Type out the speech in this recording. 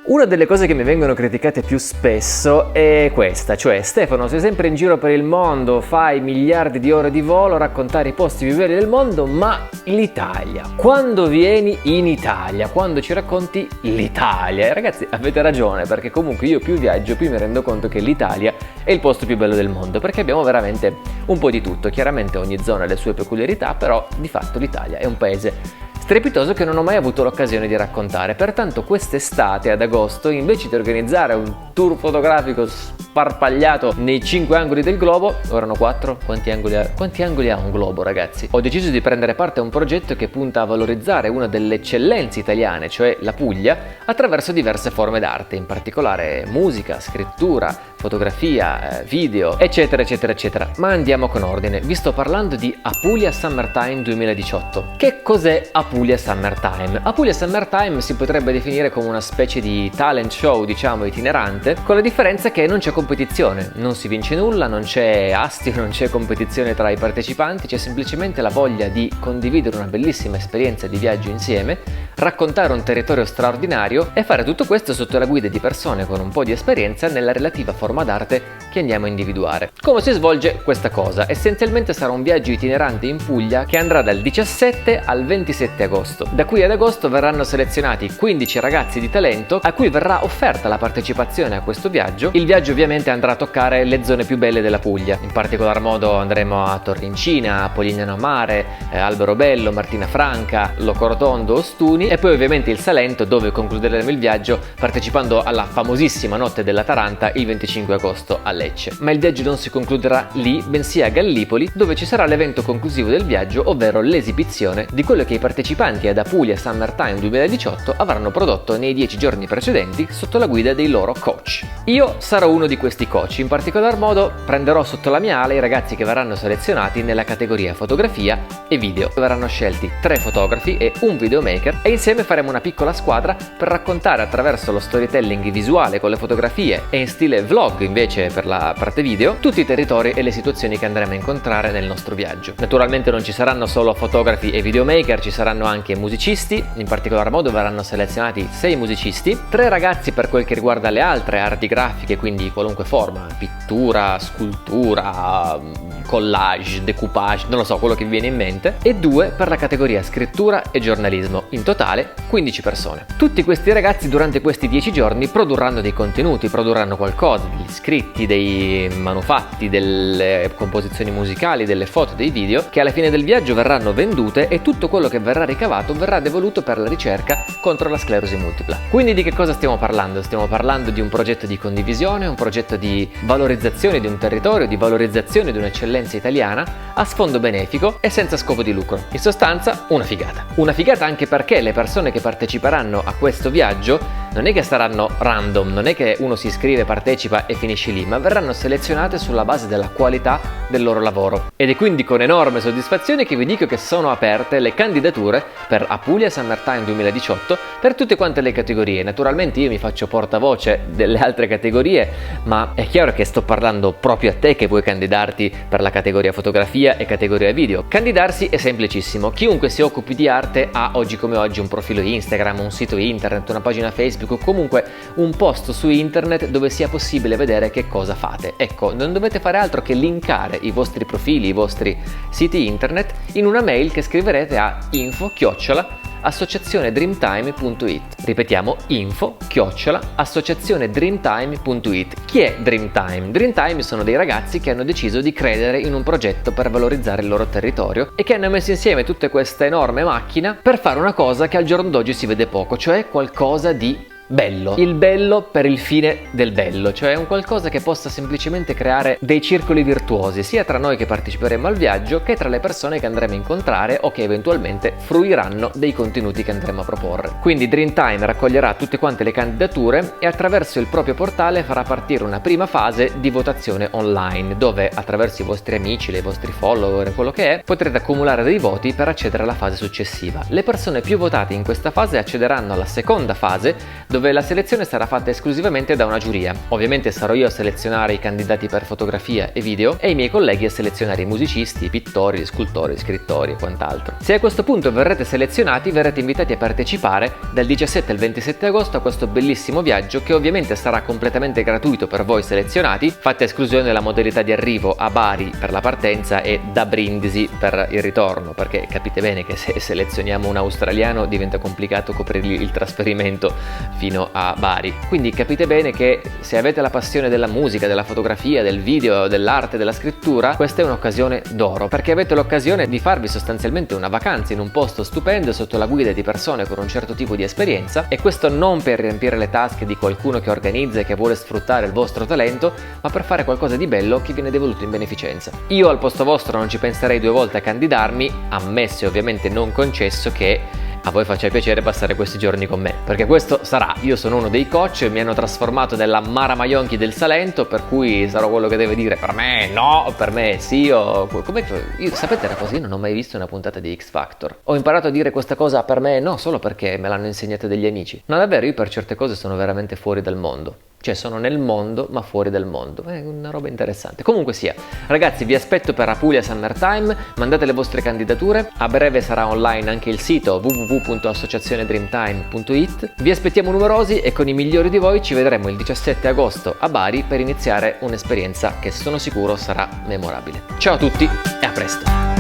Una delle cose che mi vengono criticate più spesso è questa, cioè Stefano, sei sempre in giro per il mondo, fai miliardi di ore di volo, raccontare i posti più belli del mondo, ma l'Italia, quando vieni in Italia, quando ci racconti l'Italia? E ragazzi, avete ragione, perché comunque io più viaggio, più mi rendo conto che l'Italia è il posto più bello del mondo, perché abbiamo veramente un po' di tutto. Chiaramente ogni zona ha le sue peculiarità, però di fatto l'Italia è un paese strepitoso che non ho mai avuto l'occasione di raccontare. Pertanto quest'estate ad agosto, invece di organizzare un tour fotografico sparpagliato nei 5 angoli del globo, ora erano 4, quanti angoli ha un globo, ragazzi? Ho deciso di prendere parte a un progetto che punta a valorizzare una delle eccellenze italiane, cioè la Puglia, attraverso diverse forme d'arte, in particolare musica, scrittura, fotografia, video, eccetera eccetera eccetera. Ma andiamo con ordine. Vi sto parlando di Apulia Summertime 2018. Che cos'è Apulia Summertime? Apulia Summertime si potrebbe definire come una specie di talent show, diciamo, itinerante, con la differenza che non c'è competizione, non si vince nulla, non c'è astio, non c'è competizione tra i partecipanti, c'è semplicemente la voglia di condividere una bellissima esperienza di viaggio insieme, raccontare un territorio straordinario e fare tutto questo sotto la guida di persone con un po' di esperienza nella relativa forma d'arte che andiamo a individuare. Come si svolge questa cosa? Essenzialmente sarà un viaggio itinerante in Puglia che andrà dal 17 al 27 agosto. Da qui ad agosto verranno selezionati 15 ragazzi di talento a cui verrà offerta la partecipazione a questo viaggio. Il viaggio ovviamente andrà a toccare le zone più belle della Puglia. In particolar modo andremo a Torrincina, a Polignano a Mare, Alberobello, Martina Franca, Locorotondo, Ostuni e poi ovviamente il Salento, dove concluderemo il viaggio partecipando alla famosissima Notte della Taranta il 25 agosto a Lecce. Ma il viaggio non si concluderà lì, bensì a Gallipoli, dove ci sarà l'evento conclusivo del viaggio, ovvero l'esibizione di quello che i partecipanti ad Apulia Summertime 2018 avranno prodotto nei 10 giorni precedenti sotto la guida dei loro coach. Io sarò uno di questi coach, in particolar modo prenderò sotto la mia ala i ragazzi che verranno selezionati nella categoria fotografia e video. Verranno scelti 3 fotografi e un videomaker e insieme faremo una piccola squadra per raccontare attraverso lo storytelling visuale con le fotografie e in stile vlog invece per la parte video tutti i territori e le situazioni che andremo a incontrare nel nostro viaggio. Naturalmente non ci saranno solo fotografi e videomaker, ci saranno anche musicisti, in particolar modo verranno selezionati 6 musicisti, 3 ragazzi per quel che riguarda le altre arti grafiche, quindi qualunque forma, pittura, scultura, collage, decoupage, non lo so, quello che vi viene in mente, e 2 per la categoria scrittura e giornalismo, in totale 15 persone. Tutti questi ragazzi durante questi 10 giorni produrranno dei contenuti, produrranno qualcosa, degli scritti, dei manufatti, delle composizioni musicali, delle foto, dei video, che alla fine del viaggio verranno vendute e tutto quello che verrà ricavato verrà devoluto per la ricerca contro la sclerosi multipla. Quindi di che cosa stiamo parlando? Stiamo parlando di un progetto di condivisione, un progetto di valorizzazione di un territorio, di valorizzazione di un'eccellenza italiana a sfondo benefico e senza scopo di lucro. In sostanza, una figata. Una figata anche perché le persone che parteciperanno a questo viaggio non è che saranno random, non è che uno si iscrive, partecipa e finisce lì, ma verranno selezionate sulla base della qualità del loro lavoro. Ed è quindi con enorme soddisfazione che vi dico che sono aperte le candidature per Apulia Summertime 2018 per tutte quante le categorie. Naturalmente io mi faccio portavoce delle altre categorie, ma è chiaro che sto parlando proprio a te che vuoi candidarti per la categoria fotografia e categoria video. Candidarsi è semplicissimo. Chiunque si occupi di arte ha oggi come oggi un profilo Instagram, un sito internet, una pagina Facebook o comunque un post su internet dove sia possibile vedere che cosa fate. Ecco, non dovete fare altro che linkare i vostri profili, i vostri siti internet in una mail che scriverete a info@associazionedreamtime.it. Ripetiamo, info@associazionedreamtime.it. Chi è Dreamtime? Dreamtime sono dei ragazzi che hanno deciso di credere in un progetto per valorizzare il loro territorio e che hanno messo insieme tutta questa enorme macchina per fare una cosa che al giorno d'oggi si vede poco, cioè qualcosa di bello. Il bello per il fine del bello, cioè un qualcosa che possa semplicemente creare dei circoli virtuosi, sia tra noi che parteciperemo al viaggio, che tra le persone che andremo a incontrare o che eventualmente fruiranno dei contenuti che andremo a proporre. Quindi Dreamtime raccoglierà tutte quante le candidature e attraverso il proprio portale farà partire una prima fase di votazione online, dove attraverso i vostri amici, i vostri follower, quello che è, potrete accumulare dei voti per accedere alla fase successiva. Le persone più votate in questa fase accederanno alla seconda fase, dove dove la selezione sarà fatta esclusivamente da una giuria. Ovviamente sarò io a selezionare i candidati per fotografia e video e i miei colleghi a selezionare i musicisti, i pittori, gli scultori, gli scrittori e quant'altro. Se a questo punto verrete selezionati, verrete invitati a partecipare dal 17 al 27 agosto a questo bellissimo viaggio, che ovviamente sarà completamente gratuito per voi selezionati, fatta esclusione della modalità di arrivo a Bari per la partenza e da Brindisi per il ritorno, perché capite bene che se selezioniamo un australiano diventa complicato coprirgli il trasferimento fino a Bari. Quindi capite bene che se avete la passione della musica, della fotografia, del video, dell'arte, della scrittura, questa è un'occasione d'oro, perché avete l'occasione di farvi sostanzialmente una vacanza in un posto stupendo sotto la guida di persone con un certo tipo di esperienza, e questo non per riempire le tasche di qualcuno che organizza e che vuole sfruttare il vostro talento, ma per fare qualcosa di bello che viene devoluto in beneficenza. Io al posto vostro non ci penserei due volte a candidarmi, ammesso e ovviamente non concesso che a voi faccia piacere passare questi giorni con me, perché questo sarà, io sono uno dei coach, mi hanno trasformato nella Mara Maionchi del Salento, per cui sarò quello che deve dire per me no, per me sì, o come io, sapete una cosa, io non ho mai visto una puntata di X Factor, ho imparato a dire questa cosa per me no solo perché me l'hanno insegnata degli amici, no davvero, io per certe cose sono veramente fuori dal mondo. Cioè sono nel mondo ma fuori dal mondo, è una roba interessante. Comunque sia, ragazzi, vi aspetto per Apulia Summertime, mandate le vostre candidature, a breve sarà online anche il sito www.associazionedreamtime.it, vi aspettiamo numerosi e con i migliori di voi ci vedremo il 17 agosto a Bari per iniziare un'esperienza che sono sicuro sarà memorabile. Ciao a tutti e a presto!